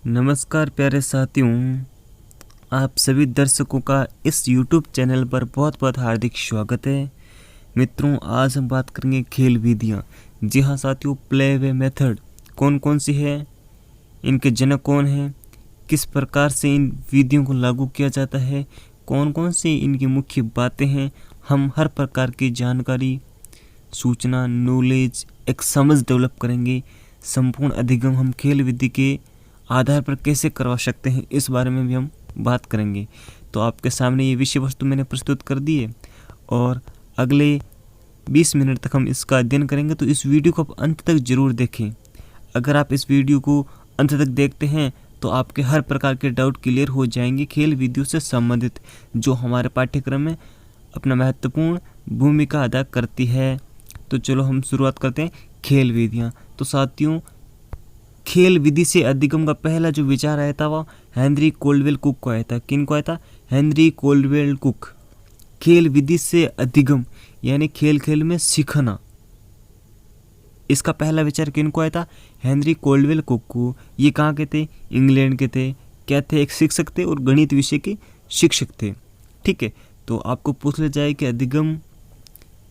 नमस्कार प्यारे साथियों, आप सभी दर्शकों का इस YouTube चैनल पर बहुत बहुत हार्दिक स्वागत है। मित्रों, आज हम बात करेंगे खेल विधियाँ। जी हाँ साथियों, प्ले वे मेथड कौन कौन सी है, इनके जनक कौन हैं, किस प्रकार से इन विधियों को लागू किया जाता है, कौन कौन सी इनकी मुख्य बातें हैं, हम हर प्रकार की जानकारी, सूचना, नॉलेज, एक समझ डेवलप करेंगे। संपूर्ण अधिगम हम खेल विधि के आधार पर कैसे करवा सकते हैं, इस बारे में भी हम बात करेंगे। तो आपके सामने ये विषय वस्तु मैंने प्रस्तुत कर दी है और अगले 20 मिनट तक हम इसका अध्ययन करेंगे। तो इस वीडियो को आप अंत तक जरूर देखें। अगर आप इस वीडियो को अंत तक देखते हैं तो आपके हर प्रकार के डाउट क्लियर हो जाएंगे खेल विधियों से संबंधित, जो हमारे पाठ्यक्रम में अपना महत्वपूर्ण भूमिका अदा करती है। तो चलो हम शुरुआत करते हैं खेल विधियाँ। तो साथियों, खेल विधि से अधिगम का पहला जो विचार आया था वह हेनरी कोल्डवेल कुक को आया था। किन को आया था? Henry Caldwell Cook. खेल विधि से अधिगम यानी खेल खेल में सीखना, इसका पहला विचार किन को आया था? हेनरी कोल्डवेल कुक को। ये कहाँ के थे? इंग्लैंड के थे। क्या थे? एक शिक्षक थे और गणित विषय के शिक्षक थे। ठीक है, तो आपको पूछ लिया जाए कि अधिगम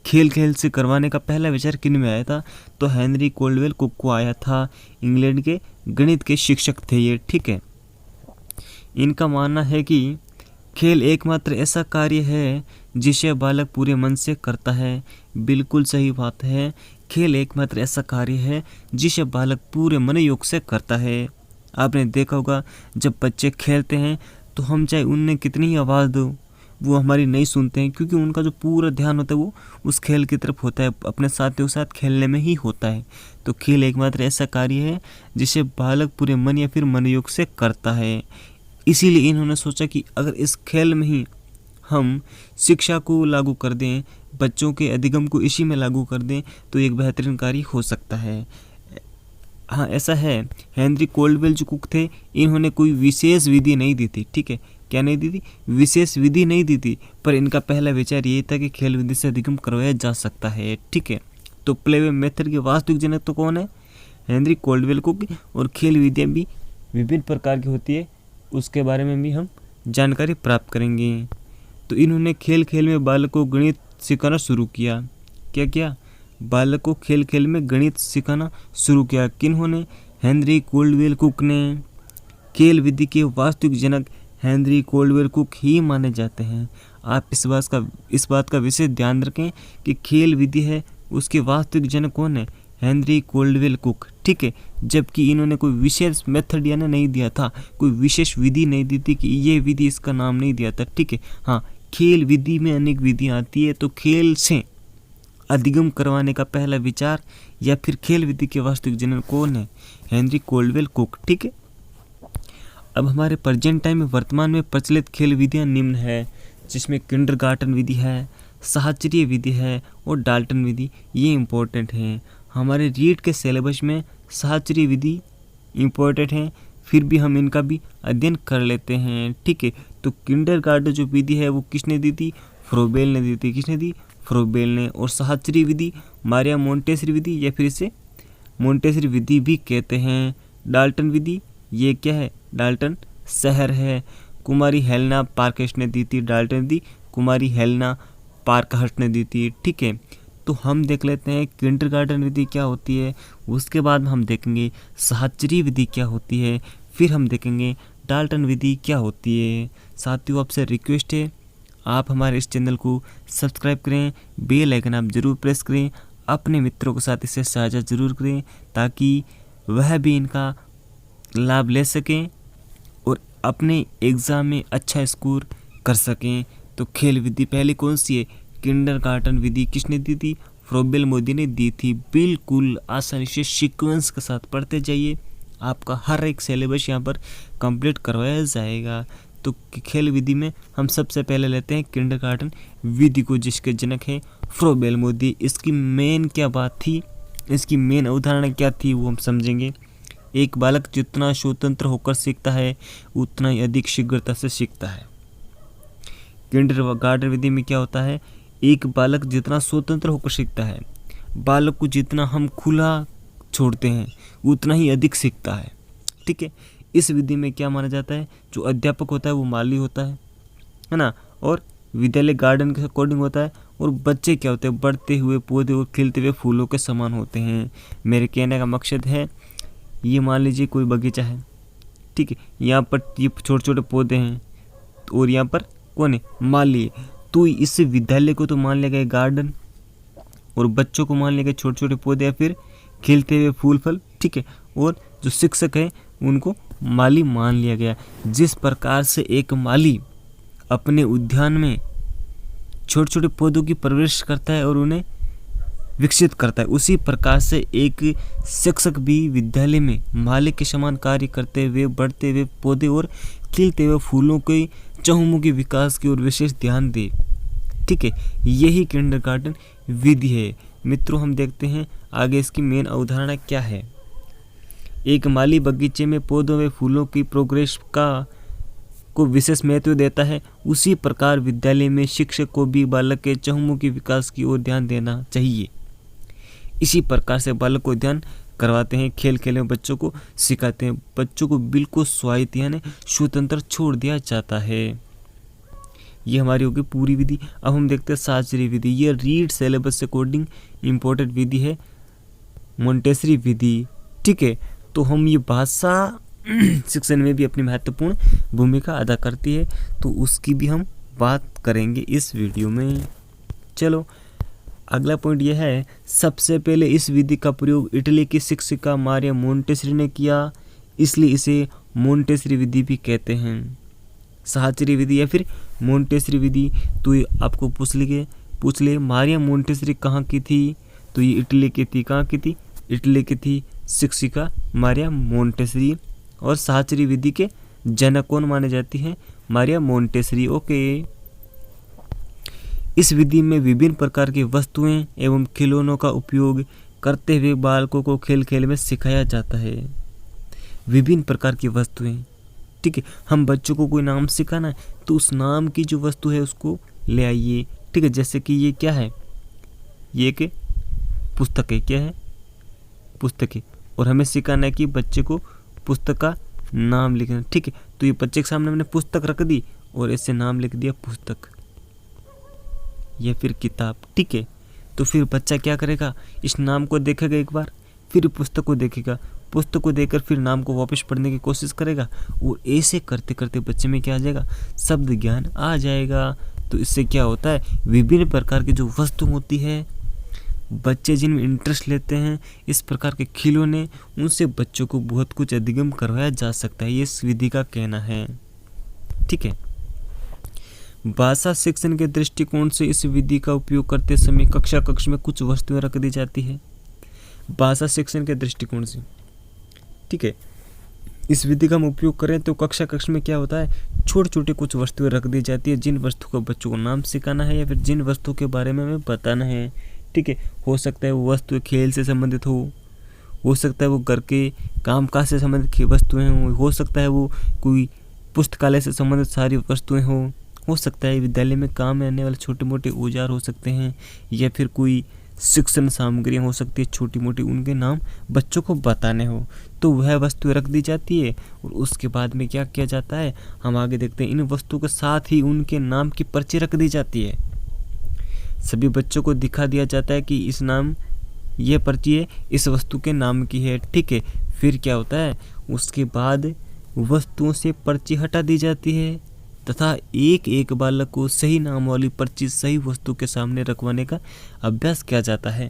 खेल खेल से करवाने का पहला विचार किन में आया था? तो हेनरी कोल्डवेल कुक को आया था। इंग्लैंड के गणित के शिक्षक थे ये। ठीक है, इनका मानना है कि खेल एकमात्र ऐसा कार्य है जिसे बालक पूरे मन से करता है। बिल्कुल सही बात है, खेल एकमात्र ऐसा कार्य है जिसे बालक पूरे मनोयोग से करता है। आपने देखा होगा जब बच्चे खेलते हैं तो हम चाहे उन्हें कितनी ही आवाज़ दो, वो हमारी नहीं सुनते हैं, क्योंकि उनका जो पूरा ध्यान होता है वो उस खेल की तरफ होता है, अपने साथियों के साथ खेलने में ही होता है। तो खेल एकमात्र ऐसा कार्य है जिसे बालक पूरे मन या फिर मनोयोग से करता है। इसीलिए इन्होंने सोचा कि अगर इस खेल में ही हम शिक्षा को लागू कर दें, बच्चों के अधिगम को इसी में लागू कर दें, तो एक बेहतरीन कार्य हो सकता है। हाँ, ऐसा है, हेनरी कोल्डवेल जो कुक थे, इन्होंने कोई विशेष विधि नहीं दी थी। ठीक है, क्या नहीं दी थी? विशेष विधि नहीं दी थी, पर इनका पहला विचार ये था कि खेल विधि से अधिगम करवाया जा सकता है। ठीक है, तो प्ले वे मेथड के वास्तविक जनक तो कौन है? Henry Caldwell Cook. और खेल विधियाँ भी विभिन्न प्रकार की होती है, उसके बारे में भी हम जानकारी प्राप्त करेंगे। तो इन्होंने खेल खेल में बालक को गणित सिखाना शुरू किया। क्या किया? बालक को खेल खेल में गणित सिखाना शुरू किया। किन्होंने? हेनरी कोल्डवेल कुक ने। खेल विधि के वास्तविक जनक हेनरी कोल्डवेल कुक ही माने जाते हैं। आप इस बात का विशेष ध्यान रखें कि खेल विधि है उसके वास्तविक जनक कौन है? Henry Caldwell Cook. ठीक है, जबकि इन्होंने कोई विशेष मेथड यानी नहीं दिया था, कोई विशेष विधि नहीं दी थी कि ये विधि, इसका नाम नहीं दिया था। ठीक है, हाँ, खेल विधि में अनेक विधियाँ आती है, तो खेल से अधिगम करवाने का पहला विचार या फिर खेल विधि के वास्तविक जनक कौन है? Henry Caldwell Cook. ठीक है, अब हमारे प्रेजेंट टाइम में वर्तमान में प्रचलित खेल विधियाँ निम्न है, जिसमें किंडरगार्टन विधि है, साहचर्य विधि है और डाल्टन विधि। ये इम्पोर्टेंट हैं। हमारे रीट के सिलेबस में साहचर्य विधि इम्पोर्टेंट है, फिर भी हम इनका भी अध्ययन कर लेते हैं। ठीक है, तो किंडरगार्टन जो विधि है वो किसने दी थी? फ्रोबेल ने दी थी। किसने दी? फ्रोबेल ने। और साहचर्य विधि मारिया मोंटेसरी विधि या फिर इसे मोंटेसरी विधि भी कहते हैं। डाल्टन विधि ये क्या है? डाल्टन शहर है। कुमारी हेलेना पार्कहर्स्ट ने दी थी डाल्टन विधि, कुमारी हेलेना पार्कहर्स्ट ने दी थी। ठीक है, तो हम देख लेते हैं किंडरगार्टन विधि क्या होती है, उसके बाद हम देखेंगे साहचर्य विधि क्या होती है, फिर हम देखेंगे डाल्टन विधि क्या होती है। साथियों, आपसे रिक्वेस्ट है आप हमारे इस चैनल को सब्सक्राइब करें, बेल आइकन आप जरूर प्रेस करें, अपने मित्रों के साथ इसे साझा जरूर करें ताकि वह भी इनका लाभ ले सकें और अपने एग्ज़ाम में अच्छा स्कोर कर सकें। तो खेल विधि पहली कौन सी है? किंडरगार्टन विधि किसने दी थी? फ्रोबेल मोदी ने दी थी। बिल्कुल आसानी से सीक्वेंस के साथ पढ़ते जाइए, आपका हर एक सिलेबस यहाँ पर कंप्लीट करवाया जाएगा। तो खेल विधि में हम सबसे पहले लेते हैं किंडरगार्टन विधि को, जिसके जनक हैं फ्रोबेल मोदी। इसकी मेन क्या बात थी, इसकी मेन अवधारणा क्या थी, वो हम समझेंगे। एक बालक जितना स्वतंत्र होकर सीखता है उतना ही अधिक शीघ्रता से सीखता है। किंडरगार्टन विधि में क्या होता है? एक बालक जितना स्वतंत्र होकर सीखता है, बालक को जितना हम खुला छोड़ते हैं उतना ही अधिक सीखता है। ठीक है, इस विधि में क्या माना जाता है, जो अध्यापक होता है वो माली होता है ना, और विद्यालय गार्डन के अकॉर्डिंग होता है, और बच्चे क्या होते हैं, बढ़ते हुए पौधे और खिलते हुए फूलों के समान होते हैं। मेरे कहने का मकसद है, ये मान लीजिए कोई बगीचा है, ठीक है, यहाँ पर ये छोटे छोटे पौधे हैं और यहाँ पर कौन है, माली। तो इस विद्यालय को तो मान लिया गया गार्डन, और बच्चों को मान लिया गया छोटे छोटे पौधे या फिर खिलते हुए फूल फल, ठीक है, और जो शिक्षक है उनको माली मान लिया गया। जिस प्रकार से एक माली अपने उद्यान में छोटे छोटे पौधों की परवरिश करता है और उन्हें विकसित करता है, उसी प्रकार से एक शिक्षक भी विद्यालय में माली के समान कार्य करते हुए बढ़ते हुए पौधे और खिलते हुए फूलों के चहुमुखी विकास की ओर विशेष ध्यान दे, ठीक है। यही किंडरगार्टन विधि है। मित्रों, हम देखते हैं आगे इसकी मेन अवधारणा क्या है। एक माली बगीचे में पौधों व फूलों की प्रोग्रेस को विशेष महत्व देता है, उसी प्रकार विद्यालय में शिक्षक को भी बालक के चहुमुखी विकास की ओर ध्यान देना चाहिए। इसी प्रकार से बालक को ध्यान करवाते हैं, खेल खेल में बच्चों को सिखाते हैं। बच्चों को बिल्कुल स्वायत्त यानी स्वतंत्र छोड़ दिया जाता है। ये हमारी होगी पूरी विधि। अब हम देखते हैं शास्त्रीय विधि। ये रीड सिलेबस अकॉर्डिंग इम्पोर्टेंट विधि है, मोंटेसरी विधि, ठीक है। तो हम ये भाषा शिक्षण में भी अपनी महत्वपूर्ण भूमिका अदा करती है, तो उसकी भी हम बात करेंगे इस वीडियो में। चलो, अगला पॉइंट यह है, सबसे पहले इस विधि का प्रयोग इटली की शिक्षिका मारिया मोंटेसरी ने किया, इसलिए इसे मोंटेसरी विधि भी कहते हैं। शास्त्रीय विधि या फिर मोंटेसरी विधि, तो ये आपको पूछ ले मारिया मोंटेसरी कहाँ की थी, तो ये इटली की थी। कहाँ की थी, इटली की थी शिक्षिका मारिया मोंटेसरी। और शास्त्रीय विधि के जनक कौन माने जाती हैं, मारिया मोंटेसरी। ओके। इस विधि में विभिन्न प्रकार की वस्तुएं एवं खिलौनों का उपयोग करते हुए बालकों को खेल खेल में सिखाया जाता है। विभिन्न प्रकार की वस्तुएं, ठीक है। हम बच्चों को कोई नाम सिखाना है तो उस नाम की जो वस्तु है उसको ले आइए, ठीक है। जैसे कि ये क्या है, ये एक पुस्तक है। क्या है, पुस्तक है। और हमें सिखाना है कि बच्चे को पुस्तक का नाम लिखना, ठीक है। तो ये बच्चे के सामने हमने पुस्तक रख दी और इससे नाम लिख दिया पुस्तक या फिर किताब, ठीक है। तो फिर बच्चा क्या करेगा, इस नाम को देखेगा एक बार, फिर पुस्तक को देखेगा, पुस्तक को देखकर फिर नाम को वापस पढ़ने की कोशिश करेगा, और ऐसे करते करते बच्चे में क्या आ जाएगा, शब्द ज्ञान आ जाएगा। तो इससे क्या होता है, विभिन्न प्रकार की जो वस्तु होती है, बच्चे जिनमें इंटरेस्ट लेते हैं, इस प्रकार के खिलौने, उनसे बच्चों को बहुत कुछ अधिगम करवाया जा सकता है, ये इस विधि का कहना है, ठीक है। भाषा शिक्षण के दृष्टिकोण से इस विधि का उपयोग करते समय कक्ष में कुछ वस्तुएं रख दी जाती है। भाषा शिक्षण के दृष्टिकोण से, ठीक है, इस विधि का हम उपयोग करें तो कक्ष में क्या होता है, छोटे छोटे कुछ वस्तुएं रख दी जाती है, जिन वस्तु का बच्चों को नाम सिखाना है या फिर जिन वस्तुओं के बारे में हमें बताना है, ठीक है। हो सकता है वो वस्तु खेल से संबंधित हो सकता है वो घर के कामकाज से संबंधित वस्तुएं हो सकता है वो कोई पुस्तकालय से संबंधित सारी वस्तुएं हो सकता है विद्यालय में काम में आने वाले छोटे मोटे औजार हो सकते हैं, या फिर कोई शिक्षण सामग्रियाँ हो सकती है छोटी मोटी, उनके नाम बच्चों को बताने हो, तो वह वस्तुएं रख दी जाती है। और उसके बाद में क्या किया जाता है, हम आगे देखते हैं, इन वस्तुओं के साथ ही उनके नाम की पर्ची रख दी जाती है। सभी बच्चों को दिखा दिया जाता है कि इस नाम, यह पर्ची है इस वस्तु के नाम की है, ठीक है। फिर क्या होता है, उसके बाद वस्तुओं से पर्ची हटा दी जाती है तथा एक एक बालक को सही नाम वाली पर्ची सही वस्तु के सामने रखवाने का अभ्यास किया जाता है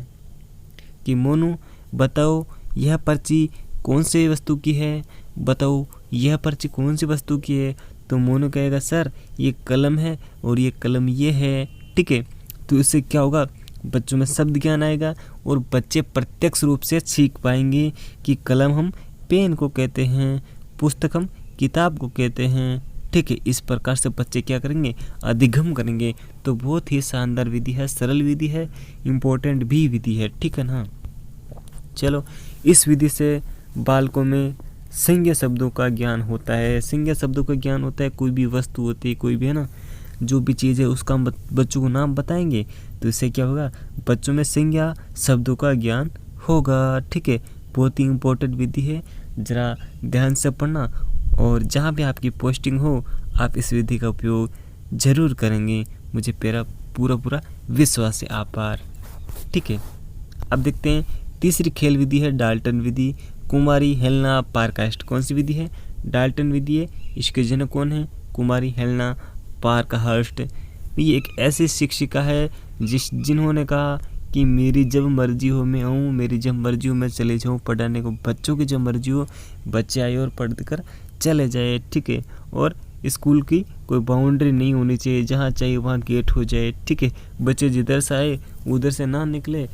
कि मोनू बताओ यह पर्ची कौन से वस्तु की है, बताओ यह पर्ची कौन सी वस्तु की है। तो मोनू कहेगा सर ये कलम है और ये कलम ये है, ठीक है। तो इससे क्या होगा, बच्चों में शब्द ज्ञान आएगा और बच्चे प्रत्यक्ष रूप से सीख पाएंगे कि कलम हम पेन को कहते हैं, पुस्तक हम किताब को कहते हैं, ठीक है। इस प्रकार से बच्चे क्या करेंगे, अधिगम करेंगे। तो बहुत ही शानदार विधि है, सरल विधि है, इम्पोर्टेंट भी विधि है, ठीक है ना। चलो, इस विधि से बालकों में संज्ञा शब्दों का ज्ञान होता है। संज्ञा शब्दों का ज्ञान होता है, कोई भी वस्तु होती है, कोई भी है ना, जो भी चीज़ है उसका हम बच्चों को नाम बताएंगे, तो इससे क्या होगा, बच्चों में संज्ञा शब्दों का ज्ञान होगा, ठीक है। बहुत ही इम्पोर्टेंट विधि है, जरा ध्यान से पढ़ना और जहाँ भी आपकी पोस्टिंग हो आप इस विधि का उपयोग ज़रूर करेंगे, मुझे मेरा पूरा विश्वास है। आभार। ठीक है, अब देखते हैं तीसरी खेल विधि है डाल्टन विधि, कुमारी हेलेना पारकास्ट। कौन सी विधि है? डाल्टन विधि है। इसके जनक कौन है? कुमारी हेलेना पारकास्ट। ये एक ऐसी शिक्षिका है जिन्होंने कहा कि मेरी जब मर्जी हो मैं आऊँ, मेरी जब मर्जी हो मैं चले जाऊँ पढ़ाने को, बच्चों की जब मर्जी हो बच्चे आए और पढ़ कर चले जाए। ठीक है, और स्कूल की कोई बाउंड्री नहीं होनी चाहिए, जहाँ चाहिए वहाँ गेट हो जाए। ठीक है, बच्चे जिधर से आए उधर से ना निकले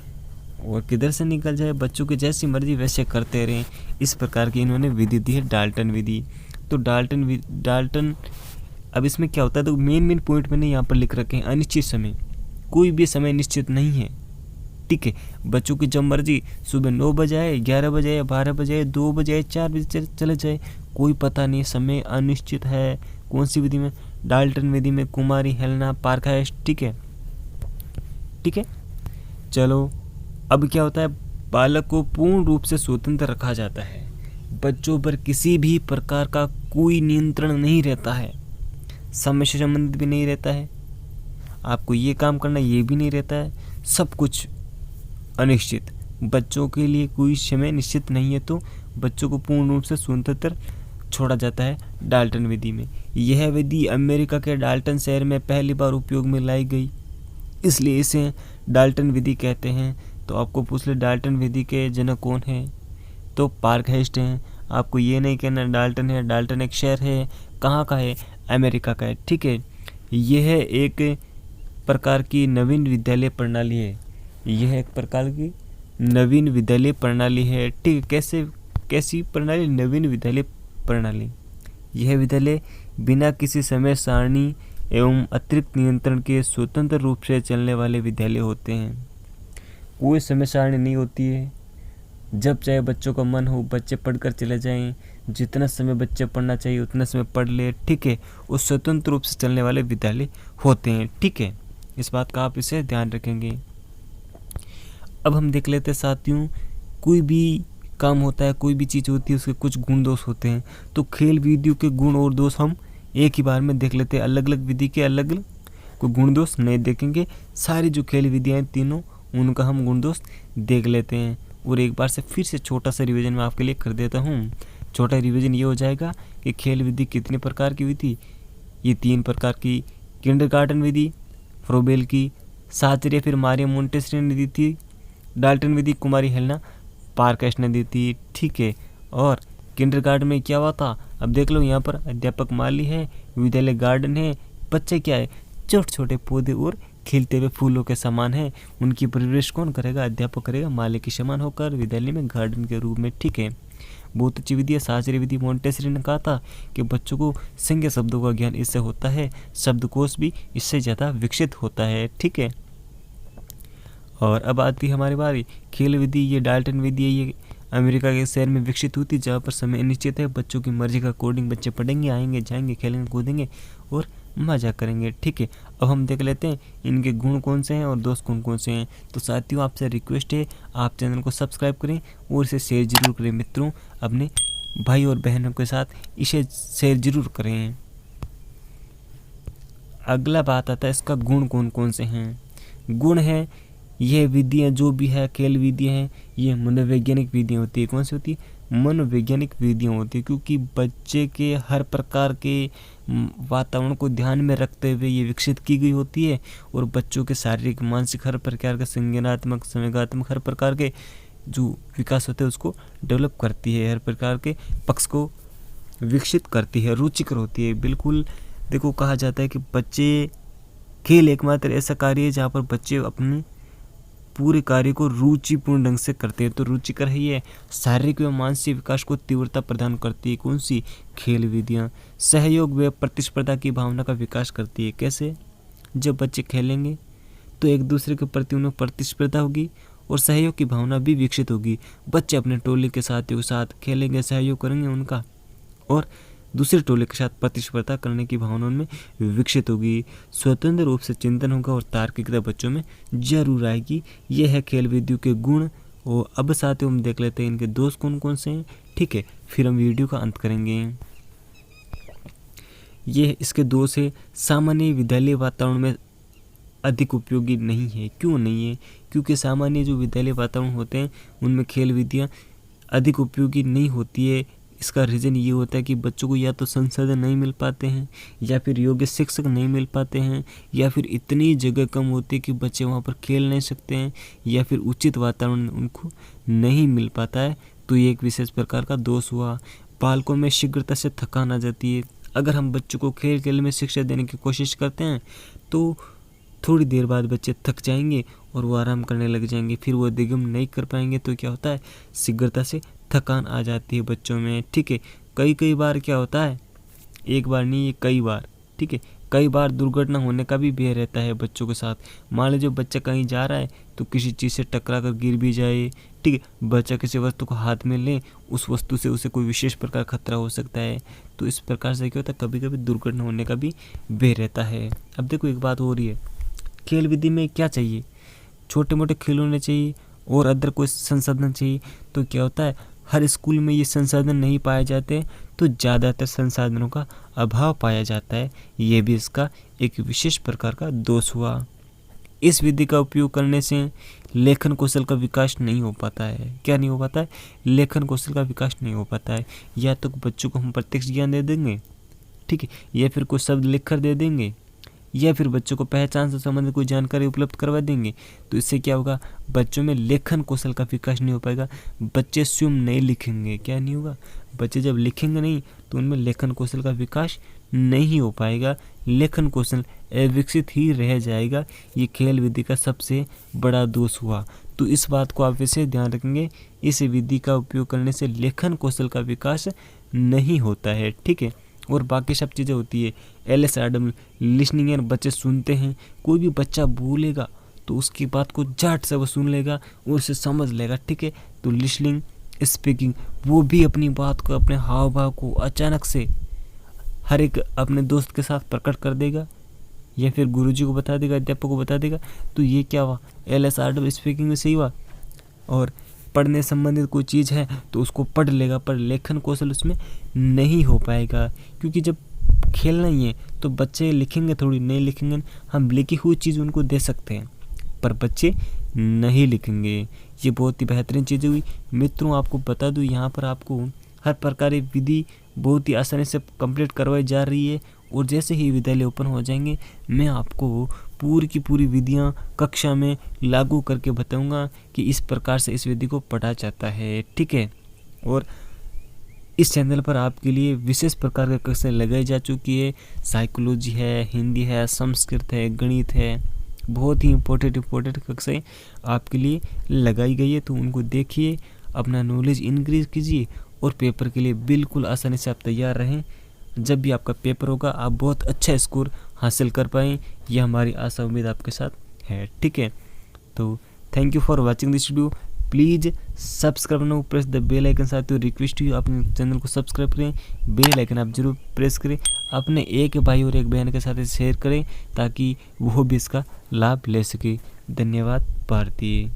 और किधर से निकल जाए, बच्चों की जैसी मर्जी वैसे करते रहें। इस प्रकार की इन्होंने विधि दी है, डाल्टन विधि। तो डाल्टन अब इसमें क्या होता है, तो मेन पॉइंट मैंने यहाँ पर लिख रखे हैं। अनिश्चित समय, कोई भी समय निश्चित नहीं है। ठीक है, बच्चों की जब मर्जी सुबह 9 बजे आए, 11 बजे आए, 12 बजे आए, 2 बजे आए, 4 बजे चले जाए, कोई पता नहीं, समय अनिश्चित है। कौन सी विधि में? डाल्टन विधि में, कुमारी हेलेना पारकास्ट। ठीक है, चलो अब क्या होता है, बालक को पूर्ण रूप से स्वतंत्र रखा जाता है। बच्चों पर किसी भी प्रकार का कोई नियंत्रण नहीं रहता है, समय से संबंधित भी नहीं रहता है, आपको ये काम करना ये भी नहीं रहता है, सब कुछ अनिश्चित। बच्चों के लिए कोई समय निश्चित नहीं है, तो बच्चों को पूर्ण रूप से स्वतंत्र छोड़ा जाता है डाल्टन विधि में। यह विधि अमेरिका के डाल्टन शहर में पहली बार उपयोग में लाई गई, इसलिए इसे डाल्टन विधि कहते हैं। तो आपको पूछ ले डाल्टन विधि के जनक कौन है, तो पारकास्ट हैं। आपको ये नहीं कहना डाल्टन है, डाल्टन एक शहर है, कहाँ का है? अमेरिका का है। ठीक है, यह एक प्रकार की नवीन विद्यालय प्रणाली है, यह एक प्रकार की नवीन विद्यालय प्रणाली है। ठीक, कैसी प्रणाली? नवीन विद्यालय प्रणाली। यह विद्यालय बिना किसी समय सारणी एवं अतिरिक्त नियंत्रण के स्वतंत्र रूप से चलने वाले विद्यालय होते हैं। कोई समय सारणी नहीं होती है, जब चाहे बच्चों का मन हो बच्चे पढ़कर चले जाएं, जितना समय बच्चे पढ़ना चाहिए उतना समय पढ़ ले। ठीक है, वो स्वतंत्र रूप से चलने वाले विद्यालय होते हैं। ठीक है, इस बात का आप इसे ध्यान रखेंगे। अब हम देख लेते हैं साथियों, कोई भी काम होता है, कोई भी चीज़ होती है, उसके कुछ गुण दोष होते हैं। तो खेल विधियों के गुण और दोष हम एक ही बार में देख लेते हैं। अलग अलग विधि के अलग अलग कोई गुण दोष नहीं देखेंगे, सारी जो खेल विधियाँ हैं तीनों उनका हम गुण दोष देख लेते हैं। और एक बार से फिर से छोटा सा रिवीजन मैं आपके लिए कर देता हूँ। छोटा रिवीजन ये हो जाएगा कि खेल विधि कितने प्रकार की विधि, ये 3 प्रकार की। किंडरगार्टन विधि फ्रोबेल की, साचर्य फिर मारिया मोंटेसरी ने दी थी, डाल्टन विधि कुमारी हेलेना पारकास्ट ने दी थी। ठीक है, और किंडरगार्टन में क्या हुआ था, अब देख लो यहाँ पर अध्यापक माली है, विद्यालय गार्डन है, बच्चे क्या है, छोटे छोटे पौधे और खिलते हुए फूलों के समान है। उनकी परिवेश कौन करेगा? अध्यापक करेगा, माली के समान होकर विद्यालय में गार्डन के रूप में। ठीक है, बहुत अच्छी विधि है साचर्य विधि। मोंटेसरी ने कहा था कि बच्चों को संज्ञा शब्दों का ज्ञान इससे होता है, शब्दकोश भी इससे ज़्यादा विकसित होता है। ठीक है, और अब आती है हमारी बारी खेल विधि। ये डाल्टन विधि है, ये अमेरिका के शहर में विकसित हुई थी, जहाँ पर समय निश्चित है, बच्चों की मर्जी का अकॉर्डिंग बच्चे पढ़ेंगे, आएंगे, जाएंगे, खेलेंगे, कूदेंगे और मजा करेंगे। ठीक है, अब हम देख लेते हैं इनके गुण कौन से हैं और दोष कौन कौन से हैं। तो साथियों आपसे रिक्वेस्ट है, आप चैनल को सब्सक्राइब करें और इसे शेयर जरूर करें मित्रों, अपने भाई और बहनों के साथ इसे शेयर जरूर करें। अगला बात आता है इसका गुण कौन कौन से हैं। गुण है, यह विधियाँ जो भी है खेल विधियाँ हैं, ये मनोवैज्ञानिक विधियाँ होती है। कौन सी होती है? मनोवैज्ञानिक विधियाँ होती है, क्योंकि बच्चे के हर प्रकार के वातावरण को ध्यान में रखते हुए ये विकसित की गई होती है और बच्चों के शारीरिक मानसिक हर प्रकार के संज्ञानात्मक संवेगात्मक हर प्रकार के जो विकास होते हैं उसको डेवलप करती है, हर प्रकार के पक्ष को विकसित करती है, रुचिकर होती है। बिल्कुल देखो, कहा जाता है कि बच्चे खेल एकमात्र ऐसा कार्य है जहाँ पर बच्चे अपने पूरे कार्य को रुचिपूर्ण ढंग से करते हैं। तो रुचिकर है ये, शारीरिक व मानसिक विकास को तीव्रता प्रदान करती है। कौन सी? खेल विधियाँ। सहयोग व प्रतिस्पर्धा की भावना का विकास करती है। कैसे? जब बच्चे खेलेंगे तो एक दूसरे के प्रति उन्हें प्रतिस्पर्धा होगी और सहयोग की भावना भी विकसित होगी। बच्चे अपने टोली के साथियों के साथ खेलेंगे, सहयोग करेंगे उनका, और दूसरे टोले के साथ प्रतिस्पर्धा करने की भावना उनमें विकसित होगी। स्वतंत्र रूप से चिंतन होगा और तार्किकता बच्चों में जरूर आएगी। यह है खेल विधियों के गुण। और अब साथियों हम देख लेते हैं इनके दोष कौन कौन से हैं। ठीक है, फिर हम वीडियो का अंत करेंगे। ये इसके दोष है सामान्य विद्यालय वातावरण में अधिक उपयोगी नहीं है। क्यों नहीं है? क्योंकि सामान्य जो विद्यालय वातावरण होते हैं उनमें खेल विधियाँ अधिक उपयोगी नहीं होती है। इसका रीज़न ये होता है कि बच्चों को या तो संसाधन नहीं मिल पाते हैं, या फिर योग्य शिक्षक नहीं मिल पाते हैं, या फिर इतनी जगह कम होती है कि बच्चे वहाँ पर खेल नहीं सकते हैं, या फिर उचित वातावरण उनको नहीं मिल पाता है। तो ये एक विशेष प्रकार का दोष हुआ। बालकों में शीघ्रता से थकान आ जाती है। अगर हम बच्चों को खेल खेल में शिक्षा देने की कोशिश करते हैं तो थोड़ी देर बाद बच्चे थक जाएंगे और वो आराम करने लग जाएंगे, फिर वो दिगम नहीं कर पाएंगे। तो क्या होता है, शीघ्रता से थकान आ जाती है बच्चों में। ठीक है, कई बार क्या होता है, एक बार नहीं, ये कई बार, ठीक है, कई बार दुर्घटना होने का भी भय रहता है बच्चों के साथ। मान लीजिए बच्चा कहीं जा रहा है तो किसी चीज़ से टकरा कर गिर भी जाए, ठीक है, बच्चा किसी वस्तु को हाथ में ले, उस वस्तु से उसे कोई विशेष प्रकार खतरा हो सकता है। तो इस प्रकार से क्या होता है, कभी कभी दुर्घटना होने का भी भय रहता है। अब देखो एक बात हो रही है, खेल विधि में क्या चाहिए, छोटे मोटे खेल होने चाहिए और अदर कोई संसाधन चाहिए। तो क्या होता है, हर स्कूल में ये संसाधन नहीं पाए जाते, तो ज़्यादातर संसाधनों का अभाव पाया जाता है। ये भी इसका एक विशेष प्रकार का दोष हुआ। इस विधि का उपयोग करने से लेखन कौशल का विकास नहीं हो पाता है। क्या नहीं हो पाता है? लेखन कौशल का विकास नहीं हो पाता है। या तो बच्चों को हम प्रत्यक्ष ज्ञान दे देंगे, ठीक है, या फिर कोई शब्द लिख कर दे देंगे, या फिर बच्चों को पहचान से संबंधित कोई जानकारी उपलब्ध करवा देंगे। तो इससे क्या होगा, बच्चों में लेखन कौशल का विकास नहीं हो पाएगा। बच्चे स्वयं नहीं लिखेंगे। क्या नहीं होगा, बच्चे जब लिखेंगे नहीं तो उनमें लेखन कौशल का विकास नहीं हो पाएगा। लेखन कौशल अविकसित ही रह जाएगा। ये खेल विधि का सबसे बड़ा दोष हुआ। तो इस बात को आप वैसे ध्यान रखेंगे, इस विधि का उपयोग करने से लेखन कौशल का विकास नहीं होता है। ठीक है, और बाकी सब चीज़ें होती है। LSRW लिसनिंग एंड, बच्चे सुनते हैं। कोई भी बच्चा बोलेगा तो उसकी बात को झट से वो सुन लेगा और उसे समझ लेगा। ठीक है, तो लिसनिंग स्पीकिंग, वो भी अपनी बात को, अपने हाव भाव को अचानक से हर एक अपने दोस्त के साथ प्रकट कर देगा, या फिर गुरुजी को बता देगा, अध्यापक को बता देगा। तो ये क्या हुआ, LSRW स्पीकिंग में सही हुआ। और पढ़ने संबंधित कोई चीज़ है तो उसको पढ़ लेगा, पर लेखन कौशल उसमें नहीं हो पाएगा। क्योंकि जब खेलना ही है तो बच्चे लिखेंगे थोड़ी, नहीं लिखेंगे। हम लिखी हुई चीज़ उनको दे सकते हैं पर बच्चे नहीं लिखेंगे। ये बहुत ही बेहतरीन चीज़ हुई। मित्रों, आपको बता दूँ, यहाँ पर आपको हर प्रकार की विधि बहुत ही आसानी से कंप्लीट करवाई जा रही है। और जैसे ही विद्यालय ओपन हो जाएंगे मैं आपको पूरी की पूरी विधियाँ कक्षा में लागू करके बताऊंगा कि इस प्रकार से इस विधि को पढ़ा जाता है। ठीक है, और इस चैनल पर आपके लिए विशेष प्रकार की कक्षाएं लगाई जा चुकी है। साइकोलॉजी है, हिंदी है, संस्कृत है, गणित है, बहुत ही इम्पोर्टेंट कक्षाएं आपके लिए लगाई गई है। तो उनको देखिए, अपना नॉलेज इंक्रीज कीजिए और पेपर के लिए बिल्कुल आसानी से आप तैयार रहें। जब भी आपका पेपर होगा आप बहुत अच्छा स्कोर हासिल कर पाएँ, यह हमारी आशा उम्मीद आपके साथ है। ठीक है, तो thank you for watching this video. Please subscribe now, press the bell icon. साथियों, रिक्वेस्ट यू अपने चैनल को सब्सक्राइब करें, बेल आइकन आप जरूर प्रेस करें, अपने एक भाई और एक बहन के साथ शेयर करें ताकि वो भी इसका लाभ ले सके। धन्यवाद। भारतीय।